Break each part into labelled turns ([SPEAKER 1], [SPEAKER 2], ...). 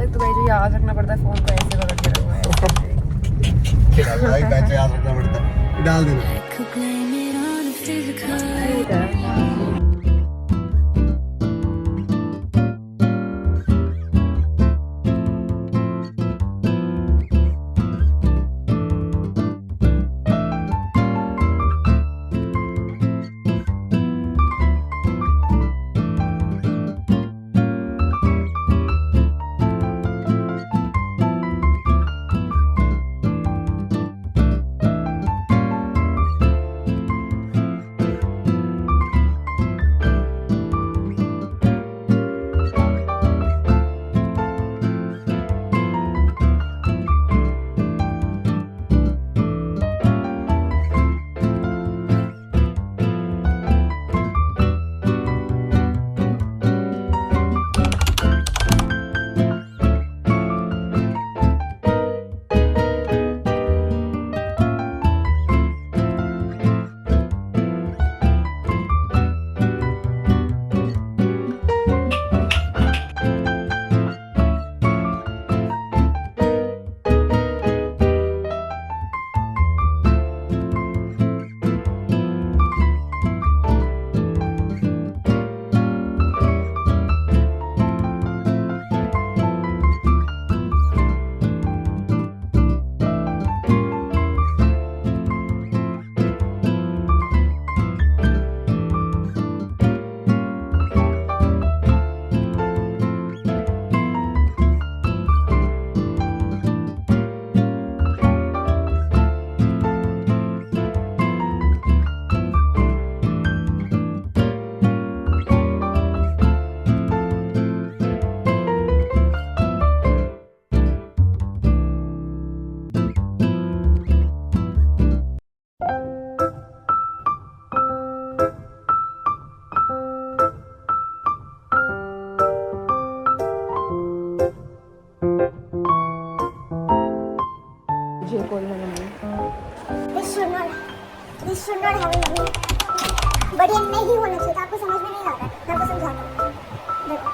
[SPEAKER 1] अरे तुम्हें जो याद रखना पड़ता है फोन पे ऐसे पकड़ के रखना है
[SPEAKER 2] भाई पैसे याद रखना पड़ता है, डाल देना।
[SPEAKER 1] ठीक है।
[SPEAKER 3] This should not have a mummy. But ये नहीं होना चाहिए था, आपको समझ में नहीं आ रहा है, मैं आपको समझाता हूँ। देखो,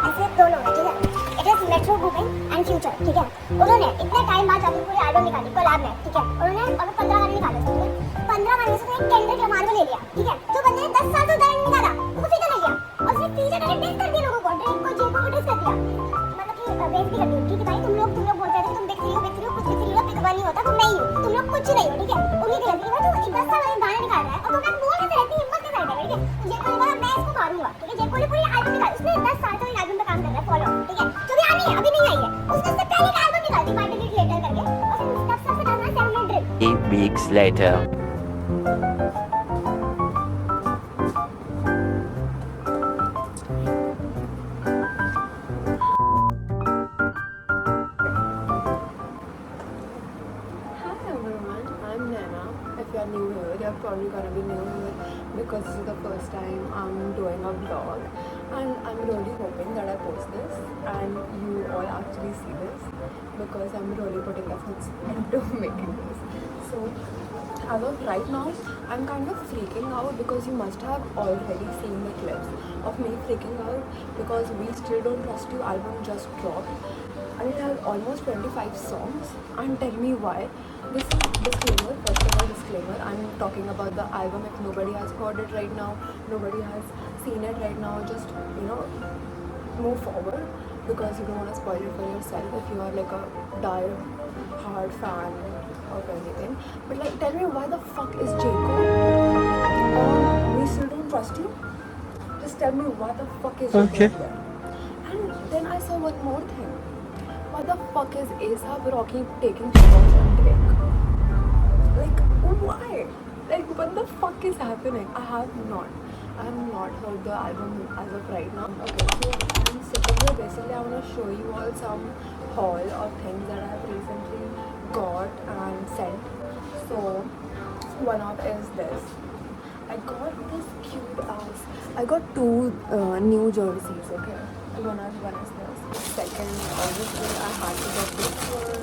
[SPEAKER 3] ऐसे दो लोग हैं, ठीक है? It is Metro Boomin and Future, ठीक है? उन्होंने इतने टाइम बाद जाके पूरी एल्बम निकाली, कोलैब में, ठीक है? उन्होंने और 15 गाने निकाले थे, ठीक है? 15 गाने से एक केंड्रिक लमार को ले लिया, ठीक है? जो बंदे ने 10 साल से गाने निकाला, वो फीचर ले लिया, और फिर फीचर डायरेक्ट डिस कर दिया लोगों को, ड्रेक को, जेको को डिस कर दिया। मतलब कि बेइज्जती कर दी, ठीक है भाई? तुम लोग बोलते थे तुम बिग थ्री हो, कुछ बिग थ्री हो, बिग वन नहीं होता, तुम नहीं हो, तुम लोग कुछ नहीं हो, ठीक है? उन्हीं की गलती है, तो 10 साल वाले गाने निकाल रहा है, और तुम बोल कैसे रहती हिम्मत कैसे रहती है, ठीक है? जेको ने बोला मैं इसको मारूंगा, ठीक है? जेको ने पूरी एल्बम निकाली, उसने 10 साल से एल्बम पे काम कर रहा है, फॉलो, ठीक है? जो भी आनी है, अभी नहीं आई है, उसने उससे पहले एक एल्बम निकाली थी, माय डिलीट लेटर करके, और फिर सबसे डालना है 700।
[SPEAKER 4] 8 weeks later.
[SPEAKER 1] If you're new here, you're probably gonna be new here because this is the first time I'm doing a vlog, and I'm really hoping that I post this and you all actually see this because I'm really putting efforts into making this. So as of right now, I'm kind of freaking out because you must have already seen the clips of me freaking out because We Still Don't Trust You album just dropped and it has almost 25 songs. And tell me why. This is disclaimer, first of all disclaimer, I'm talking about the album. If nobody has heard it right now, nobody has seen it right now, just, you know, move forward because you don't want to spoil it for yourself if you are like a die-hard fan of anything. But like, tell me why the fuck is Jacob on We Still Don't Trust You? Just tell me why the fuck is Jacob there? And then I saw one more thing. Why the fuck is A$AP Rocky taking shots on Drake? Like, why? Like, what the fuck is happening? I have not heard the album as of right now. Okay, so I'm sitting here. Basically, I want to show you all some haul of things that I have recently got and sent. So, one of is this. I got this cute ass. I got two new jerseys, okay? One is this. Second, obviously, I had to get this one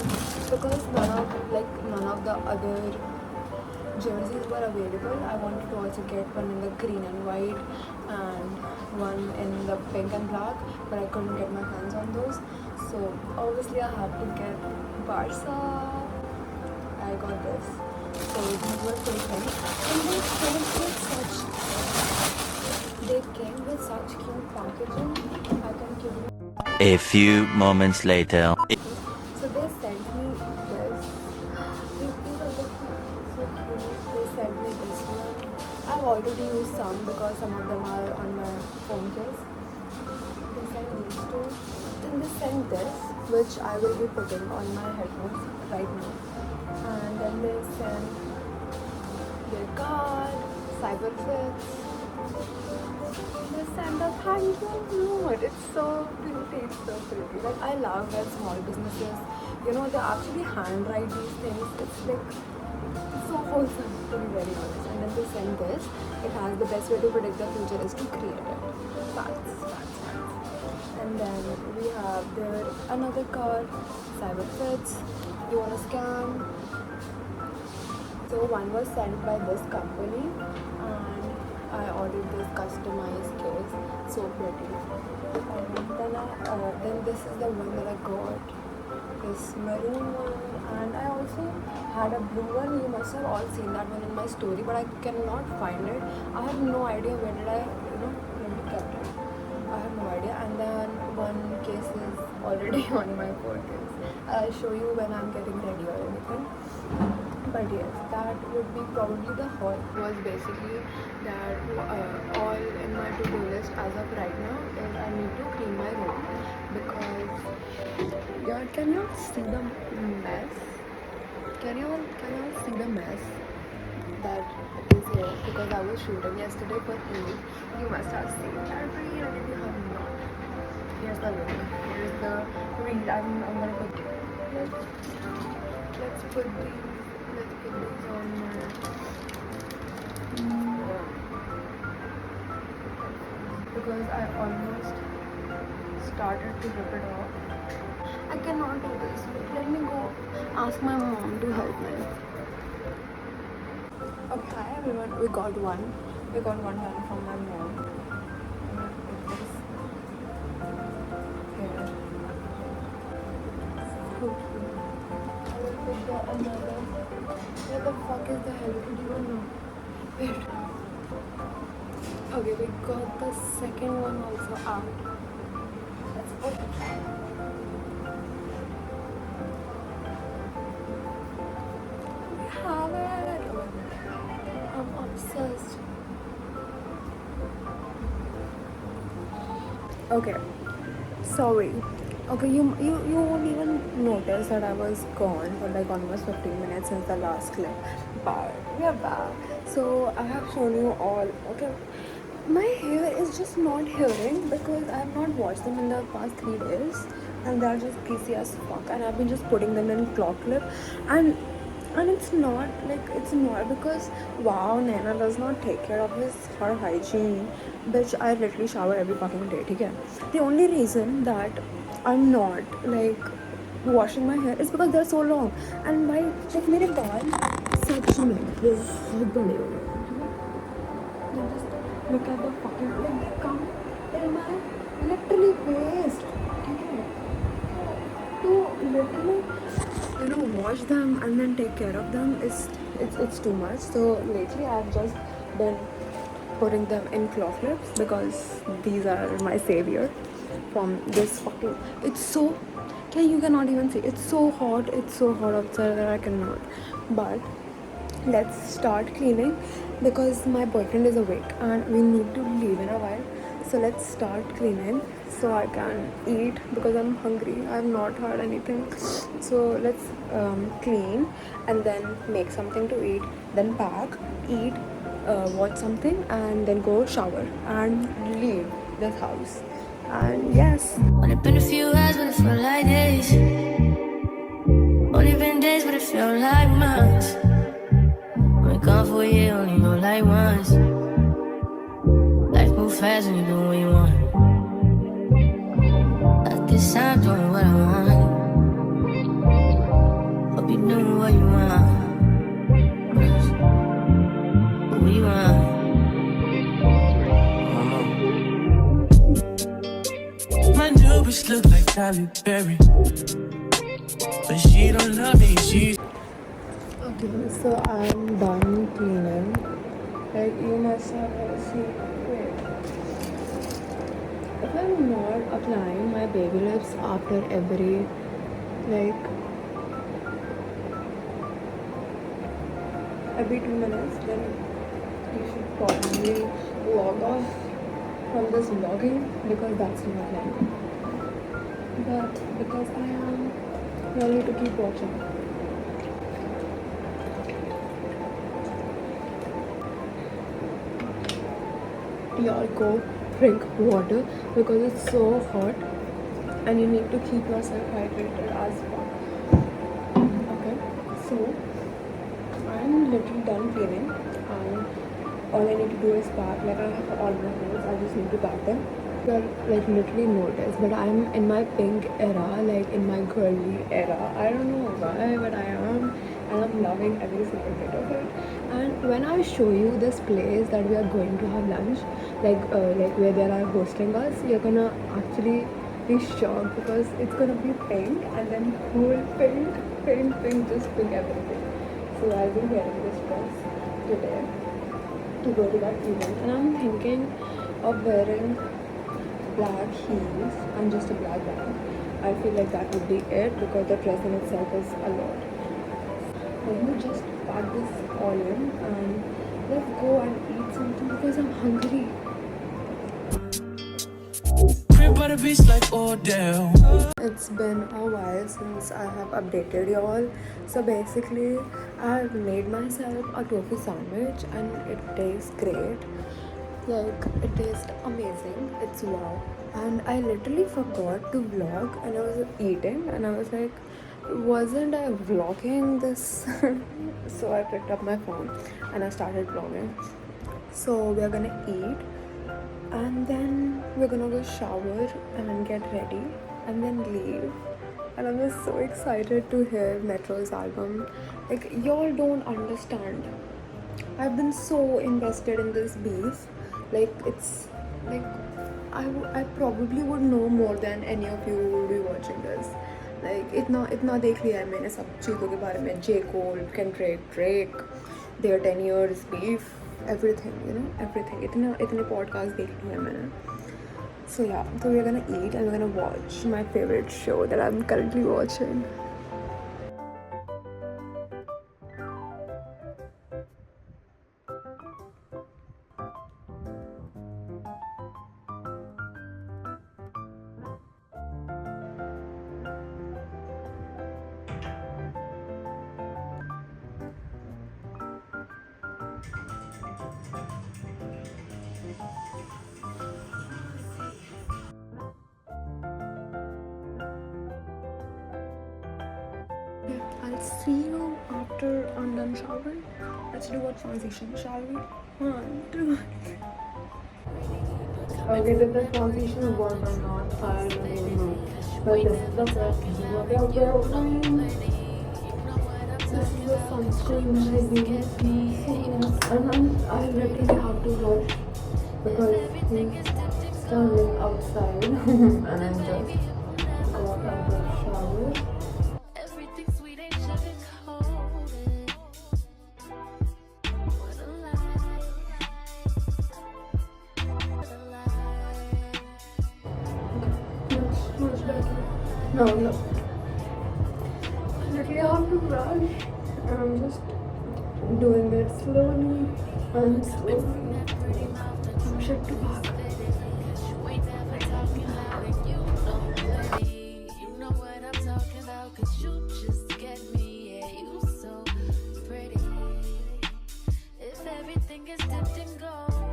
[SPEAKER 1] because none of the other jerseys were available. I wanted to also get one in the green and white and one in the pink and black, but I couldn't get my hands on those. So obviously I have to get Barca. I got this. So these were pretty things. And they came with such cute packaging. I can give you.
[SPEAKER 4] A few moments later.
[SPEAKER 1] So they sent me this. These are so cute. They sent me this one. I've already used some because some of them are on my phone case. They sent these two. Then they sent this, which I will be putting on my headphones right now. And then they sent their card, Cyberfits. They sent a thank you note. It's so pretty. It's so pretty. Like I love that small businesses, you know, they actually handwrite these things. It's like so wholesome, to be very honest. And then they send this. It has the best way to predict the future is to create it. Facts. And then we have there another card, Cyberfits. You wanna scan? So one was sent by this company, and I ordered this customized case. So pretty. And then this is the one that I got. This maroon one, and I also had a blue one. You must have all seen that one in my story, but I cannot find it. I have no idea where did I, kept it. I have no idea. And then one case is already on my phone case. I'll show you when I'm getting ready or anything. But yes, that would be probably the haul. Was basically that all in my to-do list as of right now is I need to clean my room because can you see the mess? Can you all see the mess that is here? Because I was shooting yesterday for Eid. You must have seen that reel, and if you have not, here's the reel. Here's the reel. I'm gonna put. Let's put these. Let's put these on my. Because I almost started to rip it off. I cannot do this. Let me go ask my mom to help me. Okay, hi everyone. We got one done from my mom. Here. So cute. I will put the another. Where the fuck is the hell? I don't even know. Wait. Okay, we got the second one also out. Let's open it. Have it. I'm obsessed. Okay, sorry. Okay, you won't even notice that I was gone for like almost 15 minutes since the last clip. But we are back. So I have shown you all. Okay, my hair is just not hearing because I have not washed them in the past 3 days, and they are just greasy as fuck. And I've been just putting them in claw clip, and it's not because wow, Naina does not take care of her hygiene. Bitch, I literally shower every fucking day, okay? The only reason that I'm not like washing my hair is because they're so long, and my like मेरे बाल सच में बहुत बड़े हो गए. Just look at the fucking like come in my literally waist, okay? To literally wash them and then take care of them it's too much. So lately I've just been putting them in claw clips because these are my savior from this fucking. It's so you cannot even see. It's so hot outside that I cannot. But let's start cleaning because my boyfriend is awake and we need to leave in a while. So let's start cleaning so I can eat because I'm hungry. I have not had anything. So let's clean and then make something to eat, then pack, eat, watch something, and then go shower and leave this house. And yes,
[SPEAKER 5] Only been a few hours, but it felt like days. Only been days, but it felt like months. Been gone for a year, only know like once. Life move fast when you do what you want. At this time, doing what I want. Hope you doing what you want. What you want? My new
[SPEAKER 6] bitch look like Halle Berry, but she don't love me. She's
[SPEAKER 1] Okay, so I'm done cleaning. Like, you must have seen. Wait. If I'm not applying my baby lips after every, like, every 2 minutes, then you should probably log off from this vlogging, because that's not like it. But because I am, you need to keep watching. Y'all go drink water because it's so hot and you need to keep yourself hydrated as fuck. Okay, so I'm literally done cleaning and all I need to do is pack. Like, I have all my clothes, I just need to pack them. You'll like literally notice, but I'm in my pink era, like in my girly era. I don't know why, but I am, and I'm loving every single bit of it. And when I show you this place that we are going to have lunch, like where they are hosting us, you're gonna actually be shocked because it's gonna be pink and then whole pink, just pink everything. So I'll be wearing this dress today to go to that event, and I'm thinking of wearing black heels and just a black bag. I feel like that would be it because the dress in itself is a lot. Let me just pack this all in and let's go and eat something because I'm hungry.
[SPEAKER 6] crib by the beach like Odell.
[SPEAKER 1] It's been a while since I have updated y'all. So basically, I've made myself a tofu sandwich and it tastes great. Like, it tastes amazing. It's wow. And I literally forgot to vlog and I was eating and I was like, wasn't I vlogging this? So I picked up my phone and I started vlogging. So we're gonna eat and then we're gonna go shower and get ready and then leave. And I'm just so excited to hear Metro's album. Like, y'all don't understand. I've been so invested in this beef. Like, it's like I probably would know more than any of you who will be watching this. Like, इतना देख लिया है मैंने सब चीज़ों के बारे में. J. Cole, Kendrick, Drake, their 10 years beef, everything, you know, everything. इतने podcast देख लिए हैं मैंने. So yeah, so we're gonna eat and we're gonna watch my favorite show that I'm currently watching. I'll see you after I'm done showering. Let's do a transition, shall we? 1, 2. Okay, did the transition work or not? I don't even know. But this is the first what we are wearing. This is the sunscreen I use. And I literally have to wash because he's standing outside and I'm just got out of shower. No. Literally, I have to rush. I'm just doing it slowly and slowly. I'm shit to back.
[SPEAKER 5] You know what I'm talking about, 'cause you just get me, yeah, you so pretty. If everything is dipped in gold,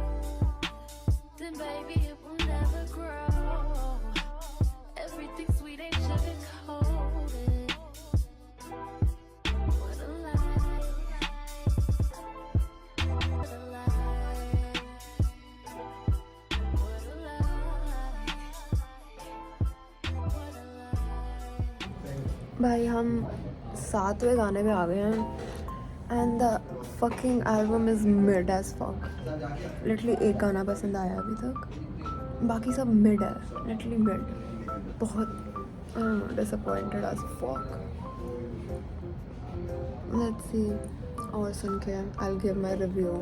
[SPEAKER 5] then baby it will never grow. Everything sweet ain't sugar coated. What a lie. What a lie. What a lie. What a lie.
[SPEAKER 1] भाई हम 7वें गाने पे आ गए हैं and the fucking album is mid as fuck. Literally एक गाना पसंद आया अभी तक, बाकी सब mid है, literally mid. बहुत disappointed as fuck. Let's see. और सुन के I'll give my review.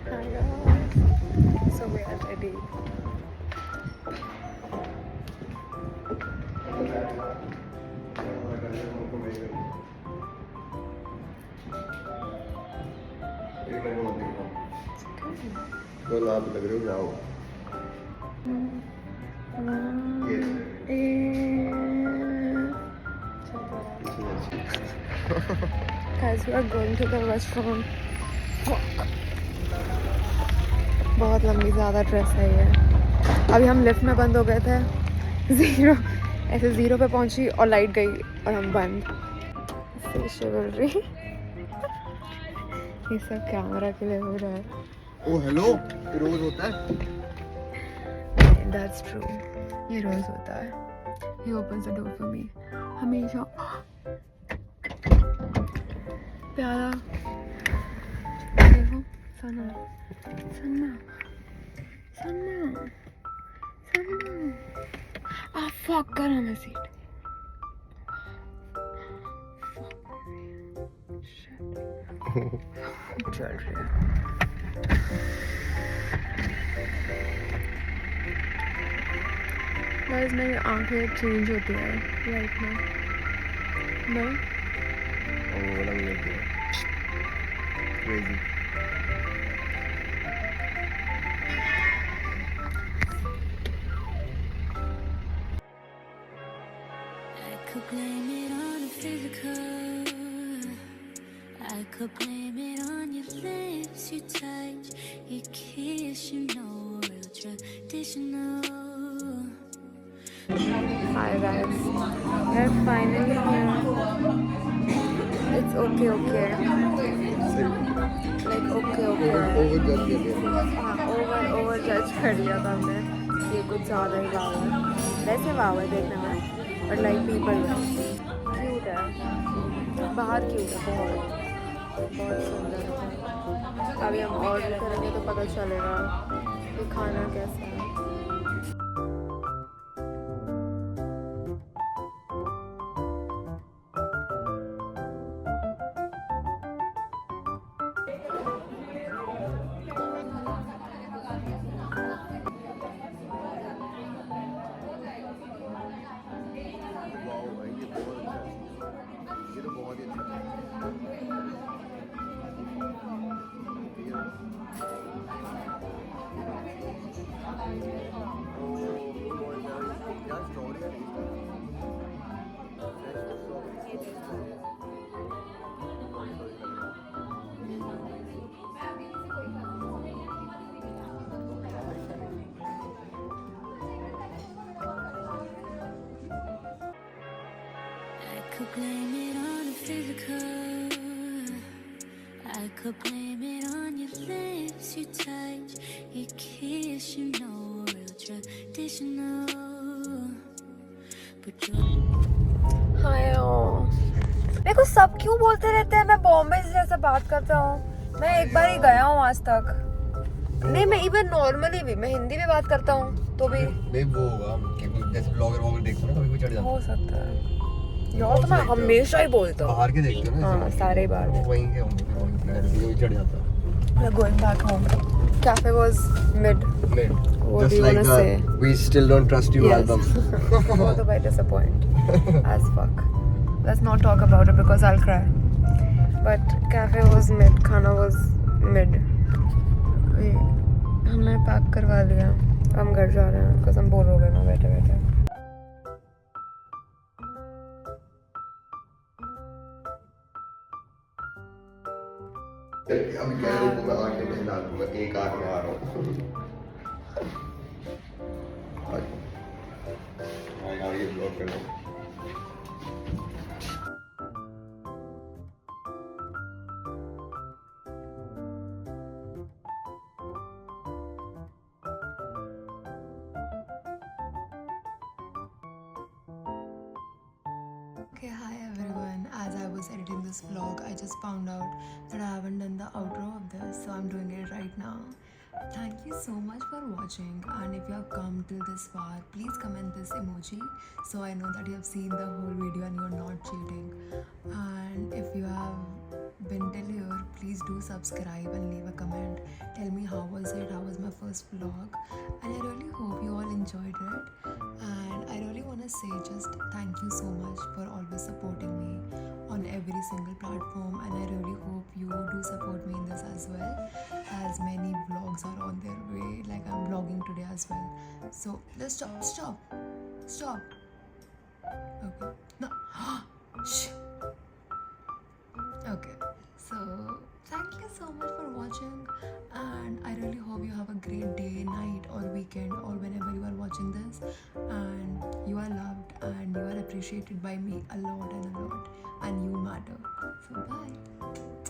[SPEAKER 1] Hi guys. So we are ready.
[SPEAKER 2] तो आप लग रहे हो जाओ
[SPEAKER 1] Guys, we are going to the restaurant. बहुत लंबी ज़्यादा ड्रेस है ये. अभी हम लिफ्ट में बंद हो गए थे. ज़ीरो पे पहुंची और लाइट गई और हम बंद. शिवलरी. ये सब कैमरा के लिए हो रहा है.
[SPEAKER 2] ओ हेलो, ये रोज होता है.
[SPEAKER 1] That's true. ये रोज होता है. He opens the door for me. हमेशा प्यारा. देखो सना सना सना सना. Ah fuck, कर हमें सीट. चल रही है. गाइस मेरी आंखें चेंज होती है लाइट में. नहीं
[SPEAKER 2] ओ लग रही है crazy.
[SPEAKER 5] I could blame it on the physical. I could blame it on your lips, your touch, your kiss, you know, real traditional.
[SPEAKER 1] Hi guys, we're finally here. It's okay. Like okay.
[SPEAKER 2] Over जज कर दिया.
[SPEAKER 1] हाँ over जज कर दिया था हमने. ये कुछ ज़्यादा ही वाव है. वैसे वाव है देखने में, बट लाइक पीपल क्यूट है. बाहर क्यूट है बहुत सुंदर है. अभी हम ऑर्डर करेंगे तो पता चलेगा कि खाना कैसा है.
[SPEAKER 2] ये तो बहुत ही अच्छा है.
[SPEAKER 5] I could blame it on the physical. I could blame it on your lips, your touch, your kiss, you know, real traditional. But you're
[SPEAKER 1] हाय मेरे को सब क्यों बोलते रहते हैं मैं बॉम्बे जैसे बात करता हूँ. मैं एक बार ही गया हूँ आज तक. नहीं मैं इवन नॉर्मली भी मैं हिंदी में बात करता हूँ तो भी
[SPEAKER 2] नहीं वो होगा क्योंकि जैसे ब्लॉगर वॉगर देखते हो ना कभी कोई चढ़ जाता
[SPEAKER 1] हो सकता है. यार तो मैं हमेशा ही बोलता
[SPEAKER 2] है.
[SPEAKER 1] हूँ.
[SPEAKER 2] बाहर के देखते हो ना
[SPEAKER 1] हाँ सारे बार.
[SPEAKER 2] वहीं के होंगे कोई चढ़ जाता है.
[SPEAKER 1] We're going back home. Cafe was mid.
[SPEAKER 2] Mid.
[SPEAKER 1] What
[SPEAKER 2] Just
[SPEAKER 1] do you
[SPEAKER 2] like
[SPEAKER 1] wanna say?
[SPEAKER 2] We still don't trust you
[SPEAKER 1] Yes.
[SPEAKER 2] album.
[SPEAKER 1] Both of I disappoint as fuck. Let's not talk about it because I'll cry. But cafe was mid, खाना was mid. हमने pack करवा लिया. हम घर जा रहे हैं because हम बोर हो गए ना बैठे बैठे.
[SPEAKER 2] अभी कह रहा हूँ मैं आंखें नहीं डाल दूंगा. एक आंख में आ रहा हूँ. यार ये ब्लॉक कर दो.
[SPEAKER 1] Okay, hi everyone. As I was editing this vlog, I just found out that I haven't done the outro of this, so I'm doing it right now. Thank you so much for watching, and if you have come till this far, please comment this emoji so I know that you have seen the whole video and you're not cheating. And if you have been till here, please do subscribe and leave a comment. Tell me how was it, how was my first vlog, and I really hope you all enjoyed it. And I really want to say just thank you so much for always supporting me on every single platform, and I really hope you do support me in this as well, as many vlogs are on their way, like I'm vlogging today as well. So just stop. Okay, no. Shh. Okay, so thank you so much for watching, and I really hope you have a great day, night, or weekend, or whenever you are watching this, and you are loved and you are appreciated by me a lot, and you matter. So bye.